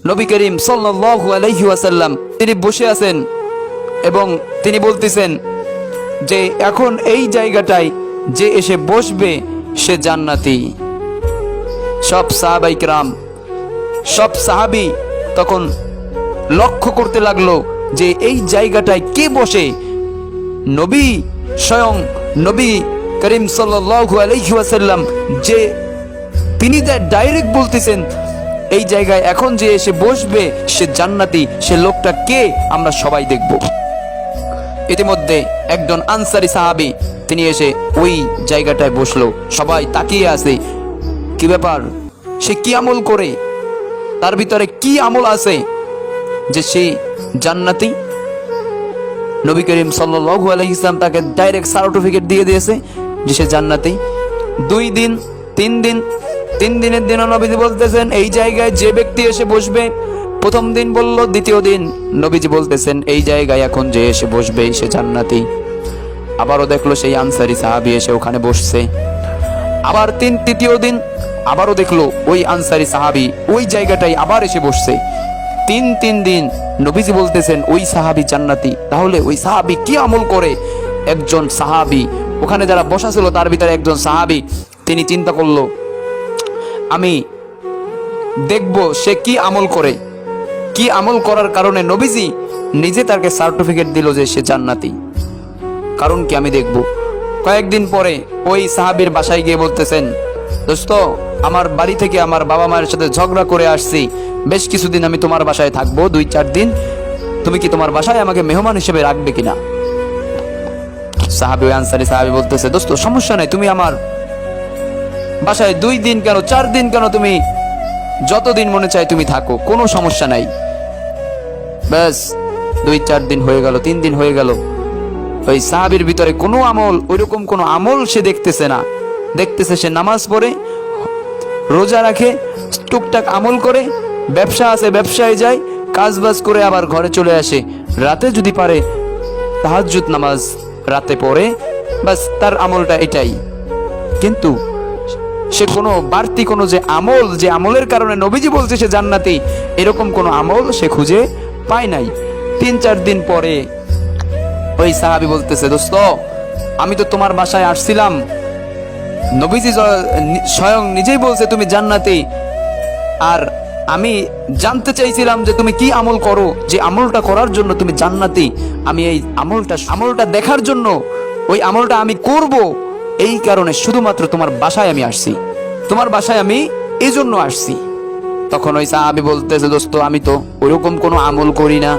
নবী করিম সাল্লাল্লাহু আলাইহি ওয়াসাল্লাম তিনি বসে আছেন এবং তিনি বলতেছেন যে এখন এই জায়গাটায় যে এসে বসবে সে জান্নাতি। সব সাহাবায়ে কেরাম, সব সাহাবী তখন লক্ষ্য করতে লাগলো যে এই জায়গাটায় কে বসে। নবী স্বয়ং নবী করিম সাল্লাল্লাহু আলাইহি ওয়াসাল্লাম যে তিনি ডাইরেক্ট বলতেছেন এই জায়গায় এখন যে এসে বসবে সে জান্নাতি, সে লোকটা কে আমরা সবাই দেখব। ইতিমধ্যে একজন আনসারী সাহাবী তিনি এসে ওই জায়গাটায় বসলো। সবাই তাকিয়ে আছে, কি ব্যাপার, সে কি আমল করে, তার ভিতরে কি আমল আছে যে সে জান্নাতি। নবী করিম সাল্লাল্লাহু আলাইহি ওয়াসাল্লাম তাকে ডাইরেক্ট সার্টিফিকেট দিয়ে দিয়েছে যে সে জান্নাতি। 2 দিন 3 দিন, 3 দিনের দিন নবীজি বলতেছেন এই জায়গায় যে ব্যক্তি এসে বসবে, প্রথম দিন বলল, দ্বিতীয় দিন নবীজি বলতেছেন এই জায়গায় এখন যে এসে বসবে সে জান্নাতি। আবারও দেখলো সেই আনসারী সাহাবী এসে ওখানে বসছে। আবার তৃতীয় দিন আবারও দেখলো ওই আনসারী সাহাবী ওই জায়গাটায় আবার এসে বসছে। 3 দিন নবীজি বলতেছেন ওই সাহাবী জান্নাতি। তাহলে ওই সাহাবী কি আমল করে? একজন সাহাবী ওখানে যারা বসা ছিল তার ভিতরে একজন সাহাবী তিনি চিন্তা করলো আমি দেখব সে কি আমল করে। কি আমল করার কারণে নবীজি নিজে তাকে সার্টিফিকেট দিল যে সে জান্নাতি, কারণ কি আমি দেখব। কয়েকদিন পরে ওই সাহাবীর বাসায় গিয়ে বলতেছেন, দোস্ত আমার বাড়ি থেকে আমার বাবা মায়ের সাথে ঝগড়া করে আসছি, বেশ কিছুদিন আমি তোমার বাসায় থাকবো, 2-4 দিন, তুমি কি তোমার বাসায় আমাকে মেহমান হিসেবে রাখবে কিনা? সাহাবী, ওই আনসারী সাহাবী বলতেছে, দোস্ত সমস্যা নাই, তুমি আমার বাসায় 2 দিন কেন 4 দিন কেন, তুমি যতদিন মনে চায় তুমি থাকো, কোনো সমস্যা নাই। ব্যাস 2-4 দিন হয়ে গেল, 3 দিন হয়ে গেল, ওই সাহাবীর ভিতরে কোনো আমল, ওইরকম কোনো আমল সে দেখতেছে না। দেখতেছে সে নামাজ পড়ে, রোজা রাখে, টুকটাক আমল করে, ব্যবসা আছে ব্যবসায় যায়, কাজবাজ করে আবার ঘরে চলে আসে। রাতে যদি পারে তাহাজ্জুদ নামাজ রাতে পড়ে, বাস তার আমলটা এটাই। কিন্তু সে কোনো বাড়তি কোনো যে আমল, যে আমলের কারণে নবীজি বলছে সে জান্নাতি, এরকম কোনো আমল সে খুঁজে পায় নাই। 3-4 দিন পরে ওই সাহাবী বলতেছে, দোস্ত আমি তো তোমার বাসায় আসছিলাম, নবীজি স্বয়ং নিজেই বলছে তুমি জান্নাতি, আর আমি জানতে চাইছিলাম যে তুমি কি আমল করো, যে আমলটা করার জন্য তুমি জান্নাতি। আমি এই আমলটা দেখার জন্য, ওই আমলটা আমি করব, এই কারণে শুধুমাত্র তোমার বাসায় আমি আসছি, তোমার বাসায় আমি এই জন্য আসছি। তখন ওই সাহাবী বলতেছে, দোস্ত আমি তো ওইরকম কোনো আমল করি না,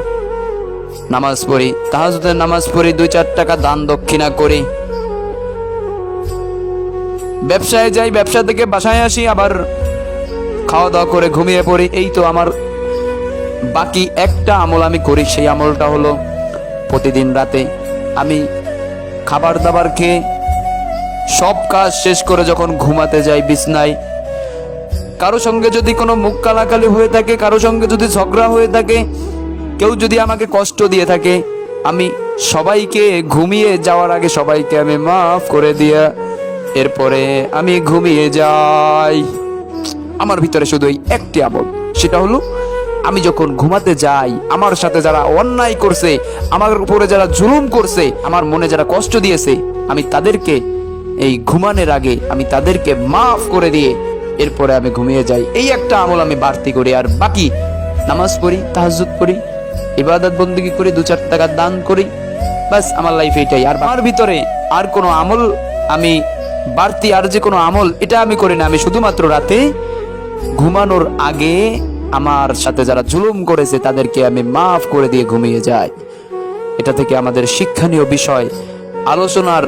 নামাজ পড়ি, তাহাজ্জুদের নামাজ পড়ি, 2-4 টাকা দান দক্ষিণা করি, ব্যবসায় যাই, ব্যবসা থেকে বাসায় আসি, আবার খাওয়া দাওয়া করে ঘুমিয়ে পড়ি, এই তো আমার বাকি একটা আমল আমি করি। সেই আমলটা হলো প্রতিদিন রাতে আমি খাবার দাবার খেয়ে সব কাজ শেষ করে যখন ঘুমাতে যাই বিছনায়, কারো সঙ্গে যদি কোনো মুখ কালাকালি হয়ে থাকে, কারো সঙ্গে যদি ঝগড়া হয়ে থাকে, কেউ যদি আমাকে কষ্ট দিয়ে থাকে, আমি সবাইকে ঘুমিয়ে যাওয়ার আগে সবাইকে আমি মাফ করে দিয়ে এরপরে আমি ঘুমিয়ে যাই। আমার ভিতরে শুধু এই একটি আমল, সেটা হলো আমি যখন ঘুমাতে যাই, আমার সাথে যারা অন্যায় করছে, আমার উপরে যারা জুলুম করছে, আমার মনে যারা কষ্ট দিয়েছে, আমি তাদেরকে এই ঘুমানোর আগে আমি তাদেরকে মাফ করে দিয়ে এরপরে আমি ঘুমিয়ে যাই। এই একটা আমল আমি বাড়তি করি, আর বাকি নামাজ পড়ি, তাহাজ্জুদ পড়ি, ইবাদত বন্দেগী করি, 2-4 টাকা দান করি, বাস আমার লাইফ এটাই। আর আমার ভিতরে আর কোনো আমল আমি বাড়তি, আর যে কোনো আমল এটা আমি করি না। আমি শুধুমাত্র রাতে ঘুমানোর আগে আমার সাথে যারা জুলুম করেছে তাদেরকে আমি মাফ করে দিয়ে ঘুমিয়ে যাই। এটা থেকে আমাদের শিক্ষণীয় বিষয় আলোচনার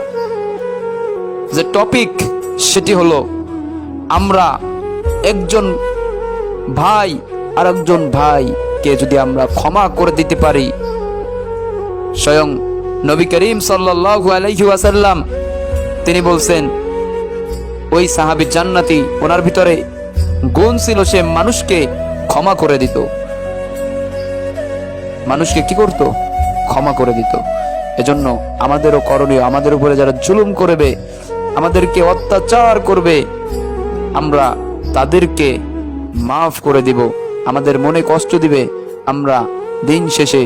যে টপিক সেটি হলো, আমরা একজন ভাই আর একজন ভাইকে যদি আমরা ক্ষমা করে দিতে পারি, স্বয়ং নবী করিম সাল্লাল্লাহু আলাইহি ওয়াসাল্লাম তিনি বলছেন ওই সাহাবী জান্নাতি, ওনার ভিতরে গুণ ছিল সে মানুষকে ক্ষমা করে দিত। মানুষকে কি করত? ক্ষমা করে দিত। এজন্য আমাদেরও করণীয়, আমাদের উপরে যারা জুলুম করবে, আমাদেরকে অত্যাচার করবে, আমরা তাদেরকে মাফ করে দিব। আমাদের মনে কষ্ট দিবে, আমরা দিন শেষে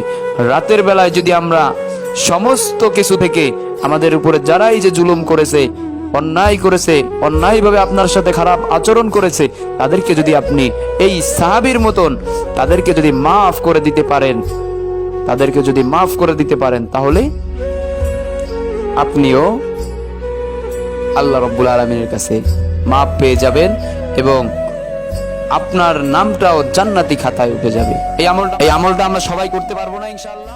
রাতের বেলায় যদি আমরা সমস্ত কিছু থেকে আমাদের উপরে যারাই যে জুলুম করেছে, অন্যায় করেছে, অন্যায়ভাবে আপনার সাথে খারাপ আচরণ করেছে, তাদেরকে যদি আপনি এই সাহাবীর মতন তাদেরকে যদি মাফ করে দিতে পারেন, তাদেরকে যদি মাফ করে দিতে পারেন, তাহলে আপনিও আল্লাহ রাব্বুল আলামিনের কাছে মাফ পেয়ে যাবেন এবং আপনার নামটাও জান্নাতি খাতায় উঠে যাবে। এই আমলটা আমরা সবাই করতে পারবো না ইনশাআল্লাহ?